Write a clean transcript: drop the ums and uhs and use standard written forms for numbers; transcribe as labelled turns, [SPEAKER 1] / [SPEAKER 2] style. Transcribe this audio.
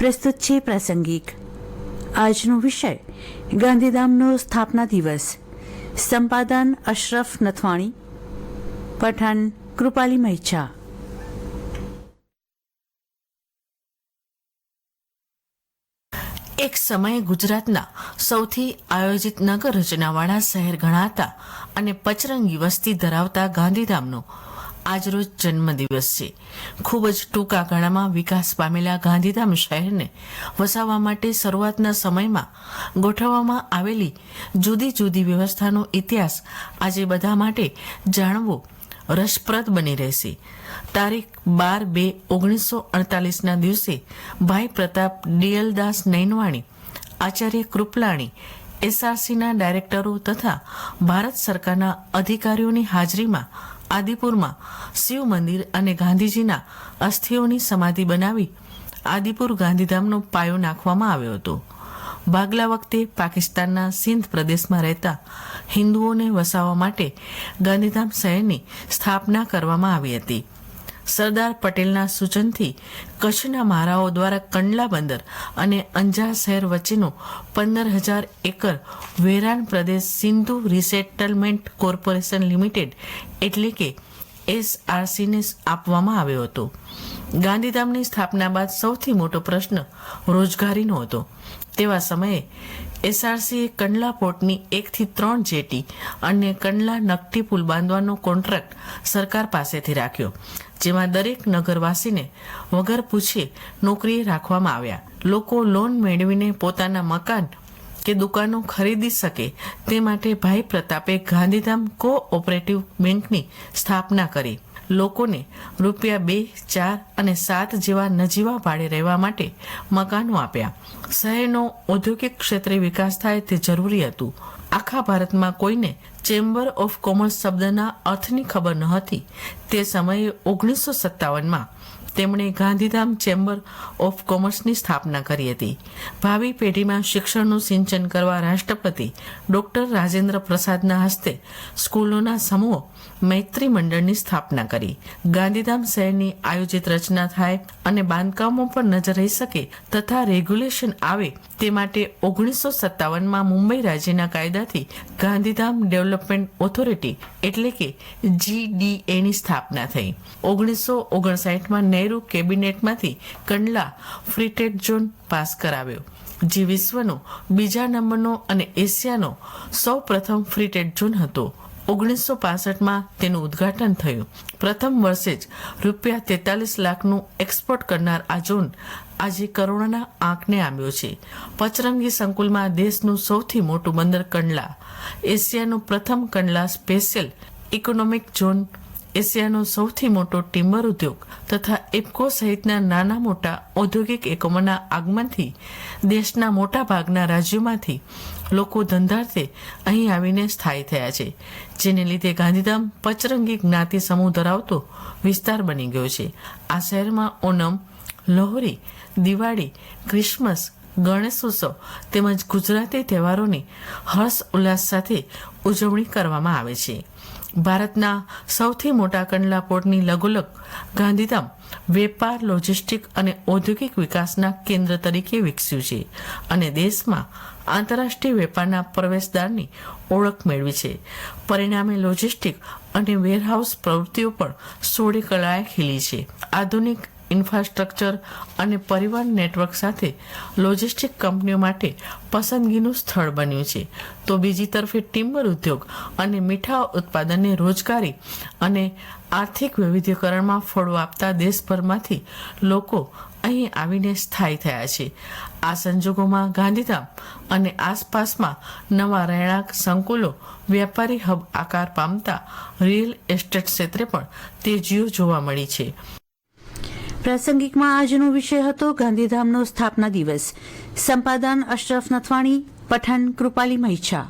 [SPEAKER 1] પ્રસ્તુત છે પ્રાસંગિક. આજનો વિષય ગાંધીધામનો સ્થાપના દિવસ. સંપાદન અશરફ નથવાણી, પઠન કૃપાલી મૈચા.
[SPEAKER 2] એક સમયે ગુજરાતના સૌથી આયોજિત નગર રચનાવાળા શહેર ગણાતા અને પચરંગી વસ્તી ધરાવતા ગાંધીધામનો આજરોજ જન્મદિવસ છે. ખૂબ જ ટૂંકા ગાળામાં વિકાસ પામેલા ગાંધીધામ શહેરને વસાવવા માટે શરૂઆતના સમયમાં ગોઠવવામાં આવેલી જુદી જુદી વ્યવસ્થાનો ઇતિહાસ આજે બધા માટે જાણવો રસપ્રદ બની રહેશે. તારીખ 12/2/1948ના દિવસે ભાઈ પ્રતાપ દિયલદાસ નૈનવાણી, આચાર્ય કૃપલાણી, એસઆરસીના ડાયરેક્ટરો તથા ભારત સરકારના અધિકારીઓની હાજરીમાં આદિપુરમાં શિવ મંદિર અને ગાંધીજીના અસ્થિઓની સમાધિ બનાવી આદિપુર ગાંધીધામનો પાયો નાખવામાં આવ્યો હતો. ભાગલા વખતે પાકિસ્તાનના સિંધ પ્રદેશમાં રહેતા હિન્દુઓને વસાવવા માટે ગાંધીધામ શહેરની સ્થાપના કરવામાં આવી હતી. સરદાર પટેલના સૂચનથી કચ્છના મહારાઓ દ્વારા કંડલા બંદર અને અંજાર શહેર વચ્ચેનો 15,000 એકર વેરાન પ્રદેશ સિંધુ રિસેટલમેન્ટ કોર્પોરેશન લિમિટેડ એટલે કે એસઆરસીને આપવામાં આવ્યો હતો. ગાંધીધામની સ્થાપના બાદ સૌથી મોટો પ્રશ્ન રોજગારીનો હતો. તેવા સમયે એસઆરસીએ કંડલા પોર્ટની 1 થી 3 જેટી અને કંડલા નકટી પુલ બાંધવાનો કોન્ટ્રાક્ટ સરકાર પાસેથી રાખ્યો, જેમાં દરેક નગરવાસીને વગર પૂછે નોકરીએ રાખવામાં આવ્યા. લોકો લોન મેળવીને પોતાના મકાન કે દુકાનો ખરીદી શકે તે માટે ભાઈ પ્રતાપે ગાંધીધામ કોઓપરેટિવ બેંકની સ્થાપના કરી. લોકોને રૂપિયા 2, 4 અને 7 જેવા નજીવા ભાડે રહેવા માટે મકાનો આપ્યા. શહેરનો ઔદ્યોગિક ક્ષેત્રે વિકાસ થાય તે જરૂરી હતું. આખા ભારતમાં કોઈને ચેમ્બર ઓફ કોમર્સ શબ્દના અર્થની ખબર ન હતી. તે સમયે 1957માં તેમણે ગાંધીધામ ચેમ્બર ઓફ કોમર્સની સ્થાપના કરી હતી. ભાવિ પેઢીમાં શિક્ષણનું સિંચન કરવા રાષ્ટ્રપતિ ડોક્ટર રાજેન્દ્ર પ્રસાદના હસ્તે સ્કૂલોના સમૂહ મૈત્રી મંડળની સ્થાપના કરી. ગાંધીધામ શહેરની આયોજિત રચના થાય અને બાંધકામો પર નજર રહી શકે તથા રેગ્યુલેશન આવે તે માટે 1957માં મુંબઈ રાજ્યના કાયદાથી ગાંધીધામ ડેવલપમેન્ટ ઓથોરિટી એટલે કે GDAની સ્થાપના થઈ. 1959માં નહેરુ કેબિનેટમાંથી Kandla free trade zone pass કરાવ્યો, જે વિશ્વનો બીજા નંબરનો અને એશિયાનો સૌ પ્રથમ ફ્રી ટ્રેડ ઝોન હતો. 1965માં તેનું ઉદ્ઘાટન થયું. પ્રથમ વર્ષે જ રૂપિયા 43 લાખનું એક્સપોર્ટ કરનાર આ ઝોન આજે કરોડોના આંકને આંબ્યો છે. પચરંગી સંકુલમાં દેશનું સૌથી મોટું બંદર કંડલા, એશિયાનું પ્રથમ કંડલા સ્પેશિયલ ઇકોનોમિક ઝોન, એશિયાનો સૌથી મોટો ટિમ્બર ઉદ્યોગ તથા ઇફકો સહિતના નાના મોટા ઔદ્યોગિક એકમોના આગમનથી દેશના મોટા ભાગના રાજ્યોમાંથી લોકો ધંધાર્થે અહીં આવીને સ્થાયી થયા છે, જેને લીધે ગાંધીધામ પચરંગી જ્ઞાતિ સમૂહ ધરાવતો વિસ્તાર બની ગયો છે. આ શહેરમાં ઓનમ, લોહરી, દિવાળી, ક્રિસમસ, ગણેશોત્સવ તેમજ ગુજરાતી તહેવારોની હર્ષ ઉલ્લાસ સાથે ઉજવણી કરવામાં આવે છે. ભારતના સૌથી મોટા કંડલા પોર્ટની લગોલગ ગાંધીધામ વેપાર, લોજિસ્ટિક અને ઔદ્યોગિક વિકાસના કેન્દ્ર તરીકે વિકસ્યું છે અને દેશમાં આંતરરાષ્ટ્રીય વેપારના પ્રવેશદ્વારની ઓળખ મેળવી છે. પરિણામે લોજિસ્ટિક અને વેરહાઉસ પ્રવૃત્તિઓ પણ સોળે કળાએ ખીલી છે. આધુનિક ઇન્ફ્રાસ્ટ્રક્ચર અને પરિવહન નેટવર્ક સાથે લોજિસ્ટિક કંપનીઓ માટે પસંદગીનું સ્થળ બન્યું છે. તો બીજી તરફે ટિમ્બર ઉદ્યોગ અને મીઠા ઉત્પાદનને રોજગારી અને આર્થિક વૈવિધ્યકરણમાં ફળો આપતા દેશભરમાંથી લોકો અહીં આવીને સ્થાયી થયા છે. આ સંજોગોમાં ગાંધીધામ અને આસપાસમાં નવા રહેણાંક સંકુલો વ્યાપારી હબ આકાર પામતા રિયલ એસ્ટેટ ક્ષેત્રે પણ તેજીઓ જોવા મળી છે.
[SPEAKER 1] પ્રાસંગિકમાં આજનો વિષય હતો ગાંધીધામનો સ્થાપના દિવસ. સંપાદન અશરફ નથવાણી, પઠન કૃપાલી મૈચા.